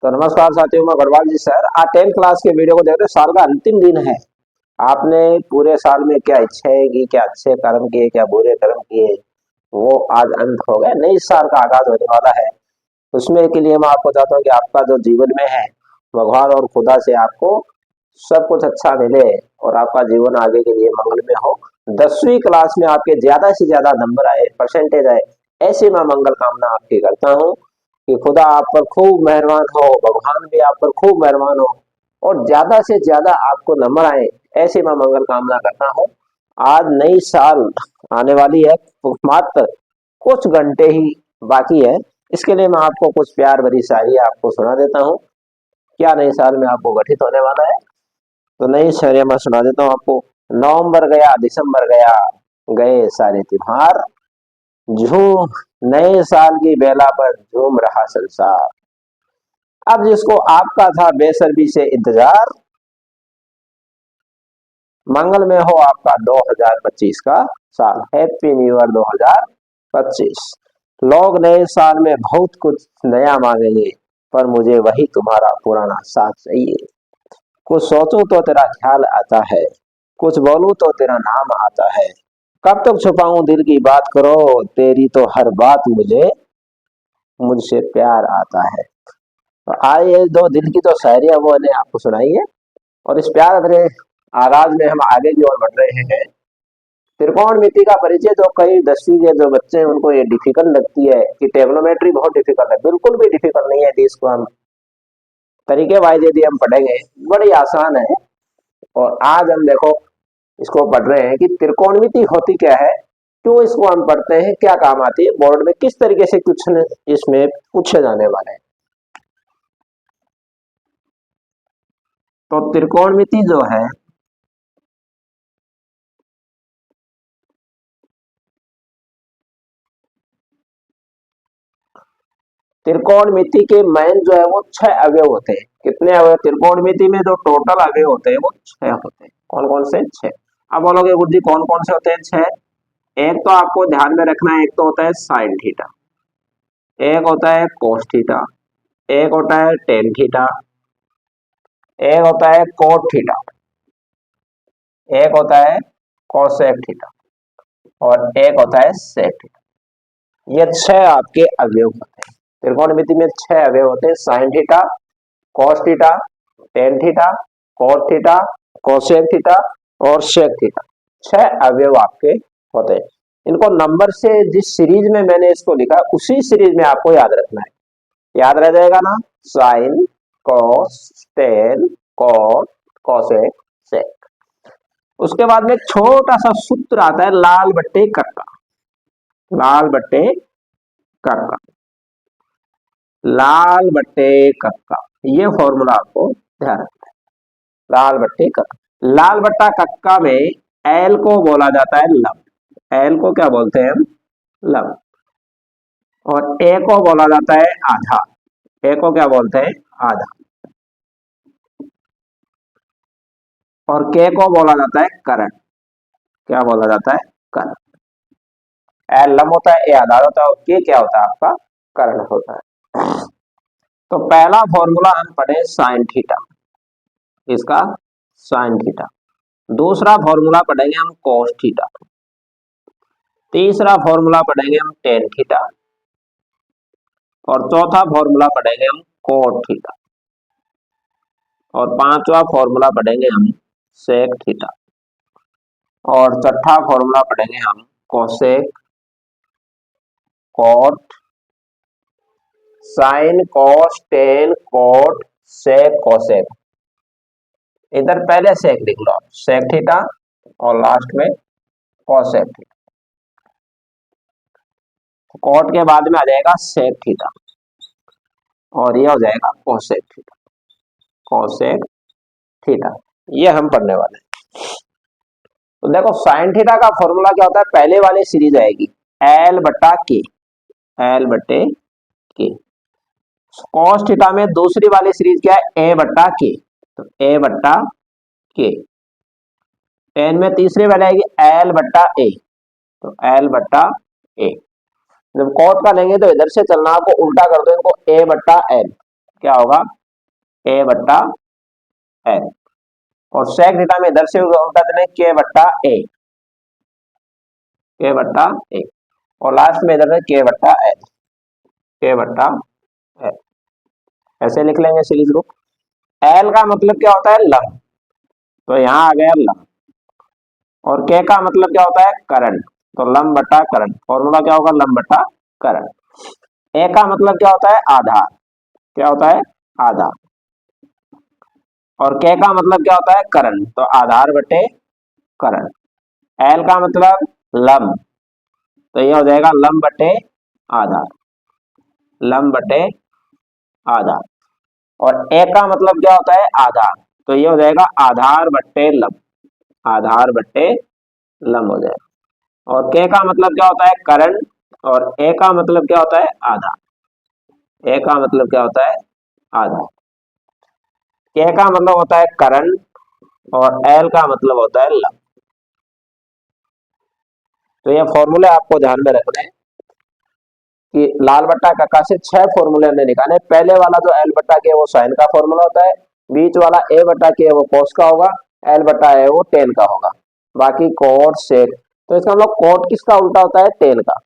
तो नमस्कार साथियों, मैं गढ़वाल जी सर। आज 10th क्लास के वीडियो को देख रहे हो। साल का अंतिम दिन है। आपने पूरे साल में क्या इच्छाएं की, क्या अच्छे कर्म किए, क्या बुरे कर्म किए, वो आज अंत हो गया। नए साल का आगाज होने वाला है। उसमें के लिए मैं आपको बताता हूँ कि आपका जो जीवन में है, भगवान और खुदा से आपको सब कुछ अच्छा मिले और आपका जीवन आगे के लिए मंगलमय हो। 10वीं क्लास में आपके ज्यादा से ज्यादा नंबर आए, परसेंटेज आए, ऐसी मैं मंगल कामना आपकी करता हूँ कि खुदा आप पर खूब मेहरबान हो, भगवान भी आप पर खूब मेहरबान हो और ज्यादा से ज्यादा आपको नंबर आए, ऐसी मैं मंगल कामना करता हूँ। आज नई साल आने वाली है, मात्र कुछ घंटे ही बाकी है। इसके लिए मैं आपको कुछ प्यार भरी शायरी आपको सुना देता हूँ। क्या नए साल में आपको घटित होने वाला है, तो नई शायरी मैं सुना देता हूँ आपको। नवंबर गया, दिसंबर गया, गए सारे त्योहार, झूम नए साल की बेला पर झूम रहा संसार। अब जिसको आपका था बेसब्री से इंतजार, मंगल में हो आपका 2025 का साल। Happy new year 2025। लोग नए साल में बहुत कुछ नया मांगेंगे, पर मुझे वही तुम्हारा पुराना साथ चाहिए। कुछ सोचूं तो तेरा ख्याल आता है, कुछ बोलूं तो तेरा नाम आता है। कब तक छुपाऊं दिल की बात, करो तेरी तो हर बात मुझसे प्यार आता है। तो आज ये दो दिल की तो शायरी है, वो मैंने आपको सुनाई है। और इस प्यार भरे आगाज में हम आगे की ओर बढ़ रहे हैं। त्रिकोणमिति का परिचय तो कई 10वीं के जो बच्चे हैं उनको ये डिफिकल्ट लगती है कि ट्रिग्नोमेट्री बहुत डिफिकल्ट है। बिल्कुल भी डिफिकल्ट नहीं है। यदि इसको हम तरीके वाइज यदि हम पढ़ेंगे, बड़ी आसान है। और आज हम देखो इसको पढ़ रहे हैं कि त्रिकोणमिति होती क्या है, क्यों इसको हम पढ़ते हैं, क्या काम आती है, बोर्ड में किस तरीके से क्वेश्चन इसमें पूछे जाने वाले हैं। तो त्रिकोणमिति जो है, त्रिकोणमिति के मेन जो है वो 6 अवयव होते हैं। कितने अवयव त्रिकोणमिति में जो टोटल अवयव होते हैं वो 6 होते हैं। कौन कौन से? 6। अब बोलोगे गुरु जी कौन कौन से होते हैं 6? एक तो आपको ध्यान में रखना है, एक तो होता है साइन थीटा, एक होता है कोस थीटा, एक होता है टेन थीटा, एक होता है कोट थीटा, एक होता है कोसेक थीटा और एक होता है सेक थीटा। ये 6 आपके अवयव होते हैं। त्रिकोणमिति में 6 अवयव होते हैं। Sine theta, cos theta, tan theta, cot theta, cosec theta और सेक थीटा। 6 अवयव आपके होते हैं। इनको नंबर से जिस सीरीज में मैंने इसको लिखा, उसी सीरीज में आपको याद रखना है। याद रह जाएगा ना? Sine, cos, tan, cot, cosec, sec. उसके बाद में एक छोटा सा सूत्र आता है, लाल बट्टे कक्का। लाल बट्टे कक्का, लाल बट्टे कक्का, ये फॉर्मूला आपको ध्यान रखना है। लाल बट्टे कक्का, लाल बट्टा कक्का में एल को बोला जाता है लंब। एल को क्या बोलते हैं हम? लंब। और ए को बोला जाता है आधा। ए को क्या बोलते हैं? आधा। और के को बोला जाता है करण। क्या बोला जाता है? करण। एल लंब होता है, ए आधार होता है और के क्या होता है? आपका कर्ण होता है। तो पहला फॉर्मूला हम पढ़े साइन थीटा, इसका साइन थीटा। दूसरा फॉर्मूला पढ़ेंगे हम कोस थीटा। तीसरा फॉर्मूला पढ़ेंगे हम टेन थीटा और चौथा फॉर्मूला पढ़ेंगे हम कोट थीटा और पांचवा फॉर्मूला पढ़ेंगे हम सेक थीटा और छठा फॉर्मूला पढ़ेंगे हम cosec, cot, sine, cos, tan, cot, sec, cosec. इधर पहले सेक लिख लो, सेक थीटा और लास्ट में कोसेक थीटा। कोट के बाद में आ जाएगा सेक थीटा और ये हो जाएगा कोसेक थीटा। कोसेक थीटा ये हम पढ़ने वाले हैं। तो देखो साइन थीटा का फॉर्मूला क्या होता है? पहले वाली सीरीज आएगी एल बट्टा के, एल बट्टे के। कॉस थीटा में दूसरी वाली सीरीज क्या है? ए बट्टा के, तो ए बट्टा के। टेन में तीसरी वाली आएगी एल बट्टा ए, तो एल बट्टा ए। जब कॉट का लेंगे तो इधर से चलना, आपको उल्टा कर दो इनको, ए बट्टा एल। क्या होगा, ए बट्टा एल। और सेक थीटा में इधर से उल्टा देना के बट्टा ए, के बट्टा ए। और लास्ट में इधर से के बट्टा एल, के बट्टा एल। ऐसे लिख लेंगे सीरीज को। एल का मतलब क्या होता है, लंब, तो यहाँ आ गया लंब। और के का मतलब क्या होता है, करंट, तो लंब बटा करंट। फॉर्मूला क्या होगा, लंब बटा करंट। ए का मतलब क्या होता है, आधार, क्या होता है, आधार। और के का मतलब क्या होता है, करंट, तो आधार बटे करंट। एल का मतलब लंब, तो ये हो जाएगा लंब बटे आधार, लंब बटे आधार। और ए का मतलब क्या होता है, आधार, तो ये हो जाएगा आधार बट्टे लंब, आधार बट्टे लंब हो जाएगा। और के का मतलब क्या होता है, करंट, और ए का मतलब क्या होता है, आधार, ए का मतलब क्या होता है, आधार। के का मतलब होता है करंट, और एल का मतलब होता है लंब। तो ये फॉर्मूले आपको ध्यान में रखने हैं कि लाल बट्टा काका से 6 फॉर्मूले हमने निकाले। पहले वाला जो एल बट्टा के वो साइन का फॉर्मूला होता है, बीच वाला ए बट्टा के वो कोस का होगा, एल बट्टा है वो टेन का होगा। बाकी कोट सेक, तो इसका मतलब कोट किसका उल्टा होता है, टेन का।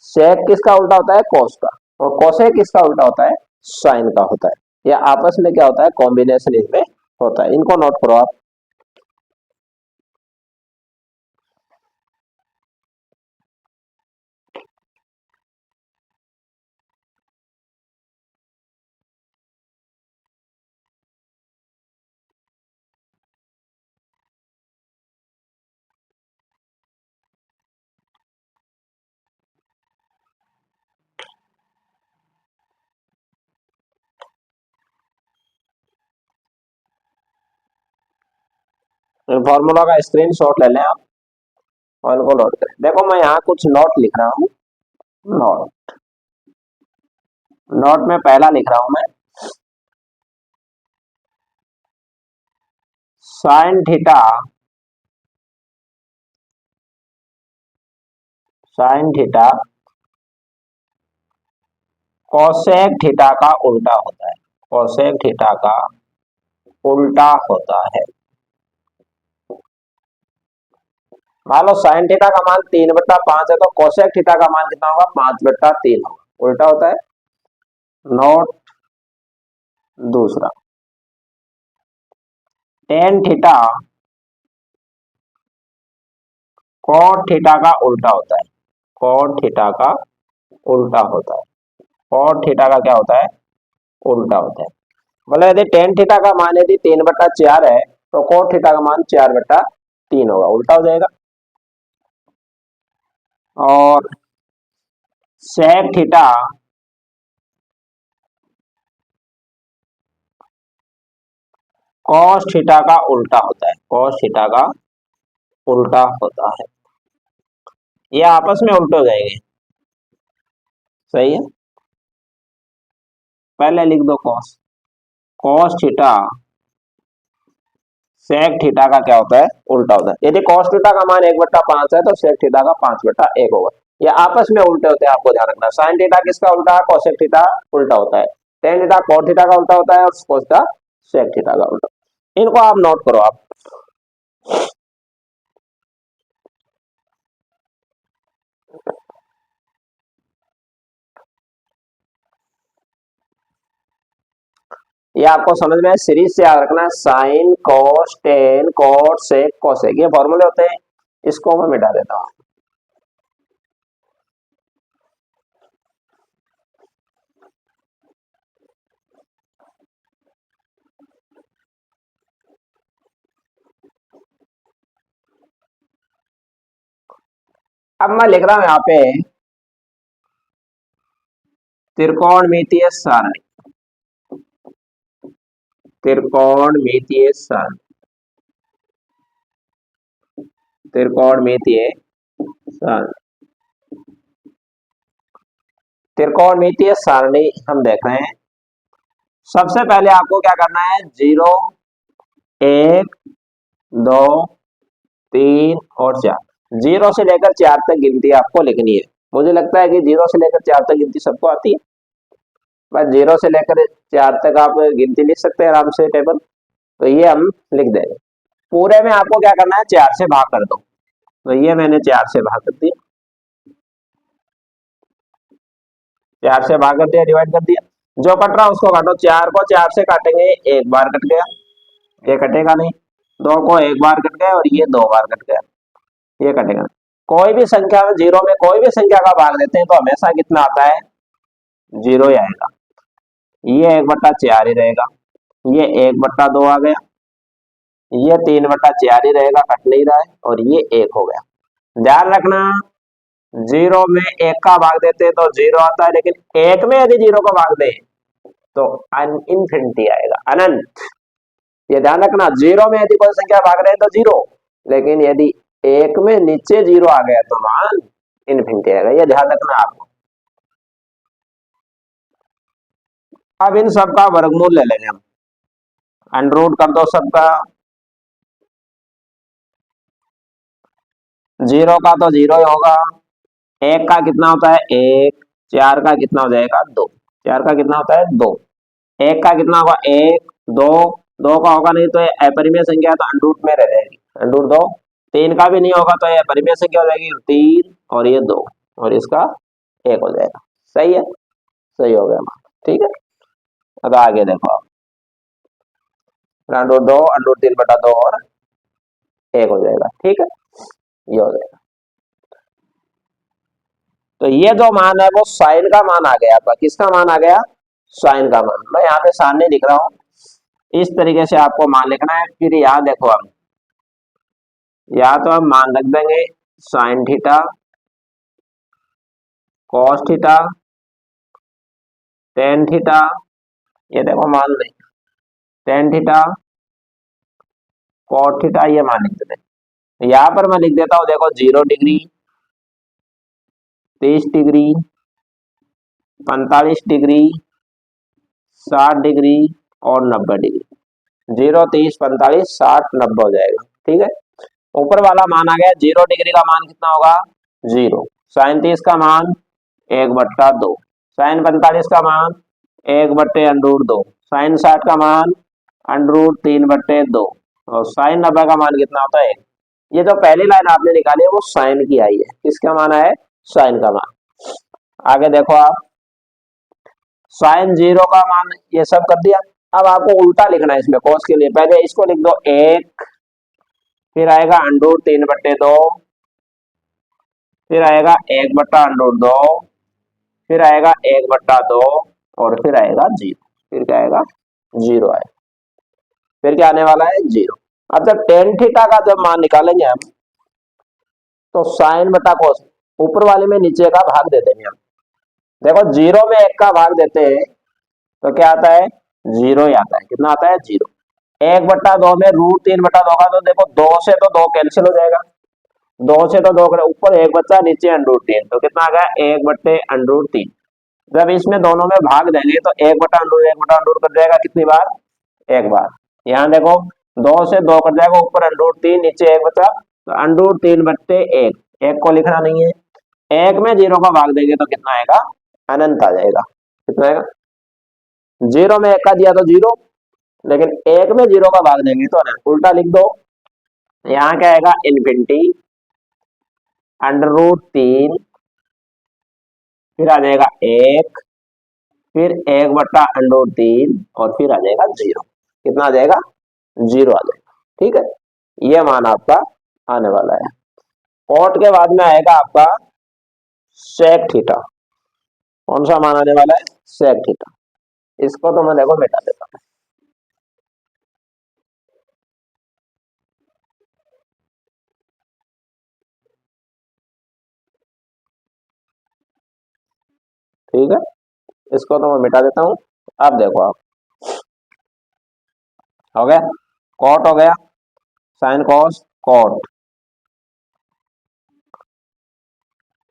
सेक किसका उल्टा होता है, कोस का। और कोसेक किसका उल्टा होता है, साइन का होता है। यह आपस में क्या होता है, कॉम्बिनेशन इसमें होता है। इनको नोट करो आप। फॉर्मूला का स्क्रीनशॉट ले लें आप और इनको नोट करें। देखो मैं यहाँ कुछ नोट लिख रहा हूँ, नोट, नोट में पहला लिख रहा हूं मैं, sine theta, sine theta cosec theta का उल्टा होता है, कोसेक थीटा का उल्टा होता है। मान लो साइन थीटा का मान 3/5 है, तो कोसेक थीटा का मान कितना होगा, 5/3 होगा, उल्टा होता है। नोट दूसरा, टेन थीटा कोट थीटा का उल्टा होता है, कोट थीटा का उल्टा होता है। कोट थीटा का क्या होता है, उल्टा होता है। मतलब यदि टेन थीटा का मान यदि 3/4 है, तो कोट थीटा का मान 4/3 होगा, उल्टा हो जाएगा। और सेक थीटा कॉस थीटा का उल्टा होता है, कॉस थीटा का उल्टा होता है। ये आपस में उल्टे हो जाएंगे, सही है। पहले लिख दो cos, cos theta sec theta का क्या होता है, उल्टा होता है। यदि कॉस थीटा का मान 1/5 है, तो सेक थीटा का 5/1 होगा। ये आपस में उल्टे होते हैं, आपको ध्यान रखना। साइन थीटा किसका उल्टा है, कोसेक थीटा उल्टा होता है। टेन थीटा कॉट थीटा का उल्टा होता है, और कोस थीटा सेक थीटा का उल्टा। इनको आप नोट करो आप। ये आपको समझ में सीरीज से याद रखना है, sine cos tan cot sec cosec, ये फॉर्मूले होते हैं। इसको मैं मिटा देता हूं। अब मैं लिख रहा हूं यहाँ पे त्रिकोणमितीय सारणी, त्रिकोणमितीय सारणी, त्रिकोणमितीय सारणी, त्रिकोणमितीय सारणी हम देख रहे हैं। सबसे पहले आपको क्या करना है, 0 1 2 3 और 4, 0 से लेकर 4 तक गिनती आपको लिखनी है। मुझे लगता है कि 0 से लेकर 4 तक गिनती सबको आती है। बस 0 से लेकर 4 तक आप गिनती लिख सकते हैं आराम से टेबल। तो ये हम लिख देंगे। पूरे में आपको क्या करना है, 4 से भाग कर दो। तो ये मैंने 4 से भाग कर दिया, 4 से भाग कर दिया, डिवाइड कर दिया। जो कट रहा उसको काटो। 4 को 4 से काटेंगे, एक बार कट गया, ये कटेगा नहीं। 2 को एक बार कट गया और ये 2 बार कट गया, ये कटेगा। कोई भी संख्या में, 0 में कोई भी संख्या का भाग देते हैं तो हमेशा कितना आता है, 0 ही आएगा। ये 1/4 ही रहेगा, ये 1/2 आ गया, ये 3/4 ही रहेगा, कट नहीं रहा है, और ये 1 हो गया। ध्यान रखना, 0 में 1 का भाग देते हैं तो 0 आता है, लेकिन 1 में यदि 0 का भाग दे तो इनफिनिटी आएगा, अनंत। ये ध्यान रखना, 0 में यदि कोई संख्या भाग रहे तो 0, लेकिन यदि 1 में नीचे 0 आ गया तो मान इनफिनिटी आएगा। ये ध्यान रखना आपको। अब इन सब का वर्गमूल ले लेंगे हम, अंडर रूट कर दो सबका। 0 का तो 0 ही होगा, 1 का कितना होता है 1, 4 का कितना हो जाएगा 2, 4 का कितना होता है 2, 1 का कितना होगा 1, 2, 2 का होगा नहीं तो ये अपरिमेय संख्या है तो अंडर रूट में रह जाएगी, अंडर रूट 2। 3 का भी नहीं होगा तो ये अपरिमेय संख्या हो जाएगी 3, और ये 2, और इसका 1 हो जाएगा। सही है, सही हो गया, ठीक है। अब आगे देखो आप, अंडर रूट 2, अंडर रूट 3/2 और 1 हो जाएगा, ठीक है, ये हो जाएगा। तो ये जो मान है वो साइन का मान आ गया आपका। किसका मान आ गया, साइन का मान। मैं यहाँ पे सामने लिख रहा हूँ, इस तरीके से आपको मान लिखना है। फिर यहाँ देखो, हम या तो हम मान रख देंगे sine theta, cos theta, tan theta, ये देखो मान लें टेन थीटा, कॉट थीटा, ये मान लिख देते हैं। यहाँ पर मैं लिख देता हूँ, देखो 0 डिग्री, 30 डिग्री, 45 डिग्री, 60 डिग्री और 90 डिग्री। 0, 30, 45, 60, 90 हो जाएगा, ठीक है। ऊपर वाला मान आ गया। 0 डिग्री का मान कितना होगा 0, साइन 30 का मान 1/2, साइन 45 का मान 1/√2, साइन 60 का मान √3/2, और साइन 90 का मान कितना होता है। ये जो पहली लाइन आपने निकाली है वो साइन की आई है। किसका मान है, साइन का मान। आगे देखो आप, साइन 0 का मान ये सब कर दिया। अब आपको उल्टा लिखना है इसमें कॉस के लिए। पहले इसको लिख दो 1, फिर आएगा √3/2, फिर आएगा 1/√2, फिर आएगा 1/2, और फिर आएगा 0। फिर क्या आएगा 0 आएगा। फिर क्या आने वाला है 0। अब जब टेन थीटा का जब मान निकालेंगे हम, तो साइन बटा कॉस, ऊपर वाले में नीचे का भाग दे देंगे हम। देखो 0 में 1 का भाग देते हैं तो क्या आता है 0 ही आता है। कितना आता है 0। 1/2 में √3/2 का, तो देखो 2 से तो 2 कैंसिल हो जाएगा, 2 से तो 2 करे, ऊपर 1 बचा, नीचे √3, तो कितना आ गया 1/√3। जब इसमें दोनों में भाग देंगे तो 1/√1/√1 कर जाएगा, कितनी बार, एक बार। यहाँ देखो 2 से 2 कट जाएगा, ऊपर √3, नीचे 1 बचा, तो √3/1, 1 को लिखना नहीं है। 1 में 0 का भाग देंगे तो कितना आएगा, अनंत आ जाएगा। कितना आएगा, 0 में 1 का दिया तो 0, लेकिन 1 में 0 का भाग देंगे तो अनंत। उल्टा लिख दो, यहाँ क्या आएगा इनफिनिटी, √3, फिर आ जाएगा 1, फिर 1/√3, और फिर आ जाएगा 0। कितना आ जाएगा 0 आ जाएगा, ठीक है। ये मान आपका आने वाला है। कॉट के बाद में आएगा आपका सेक थीटा। कौन सा मान आने वाला है, सेक थीटा। इसको तो मैं देखो मिटा देता हूं, ठीक है। इसको तो मैं मिटा देता हूं। अब देखो आप, हो गया कॉट, हो गया साइन कॉस कॉट,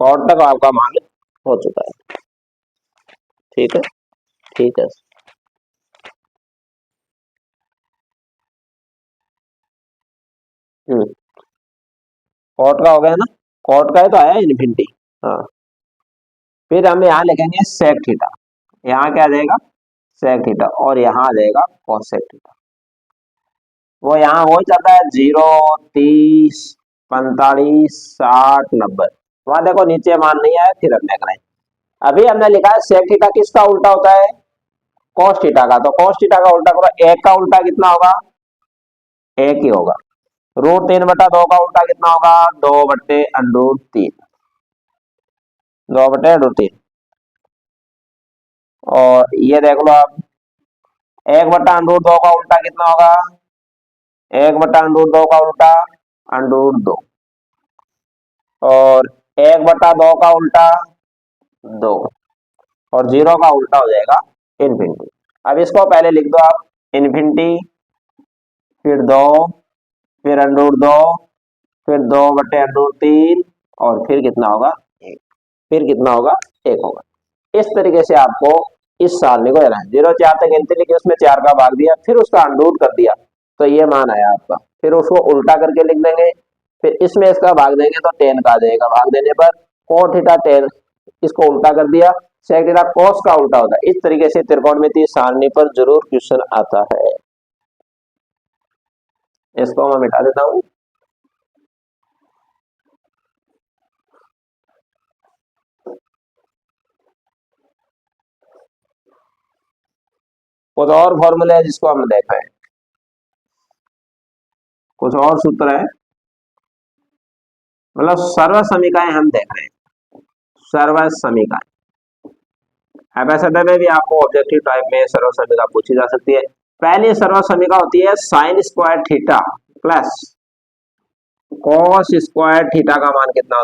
कॉट तक आपका मान हो चुका है, ठीक है, ठीक है। कॉट का हो गया ना, कॉट का है तो आया इन्फिनिटी। हाँ, फिर हम यहाँ लिखेंगे सेक थीटा। यहाँ क्या आ जाएगा सेक थीटा, और यहाँ आ जाएगा कोसेक थीटा। वो यहाँ हो जाता है 0, 30, 45, 60, 90। वहां देखो नीचे मान नहीं आया, फिर हमने करें। अभी हमने लिखा है सेक थीटा किसका उल्टा होता है, कॉस थीटा का। तो कॉस थीटा का उल्टा करो, एक का उल्टा कितना होगा, एक ही होगा। √3/2 का उल्टा कितना होगा, 2/√3, 2/√3। और ये देख लो आप, 1/√2 का उल्टा कितना होगा, 1/√2 का उल्टा √2, और 1/2 का उल्टा 2, और 0 का उल्टा हो जाएगा इन्फिनिटी। अब इसको पहले लिख दो आप, इन्फिनिटी, फिर 2, फिर √2, फिर 2/√3, और फिर कितना होगा 1, फिर कितना होगा 1 होगा। इस तरीके से आपको इस साल को है 0 4 तक गिनती लिखी, उसमें 4 का भाग दिया, फिर उसका अंडूट कर दिया, तो ये मान आया आपका। फिर उसको उल्टा करके लिख देंगे, फिर इसमें इसका भाग देंगे तो 10 का आ जाएगा। भाग देने पर cos थीटा 10, इसको उल्टा कर दिया, sec थीटा cos का उल्टा होता है। इस तरीके से त्रिकोणमितीय सारणी पर जरूर क्वेश्चन आता है। इसको मैं मिटा देता हूं। कुछ और फॉर्मूले है जिसको हमने देखा है, कुछ और सूत्र है, मतलब सर्व समीकरण हम देख रहे हैं, सर्व समीकरण। एमएसएडए में भी आपको ऑब्जेक्टिव टाइप में सर्व समीकरण पूछी जा सकती है। पहली सर्व समीकरण होती है sin square theta plus cos square theta का मान कितना होता है।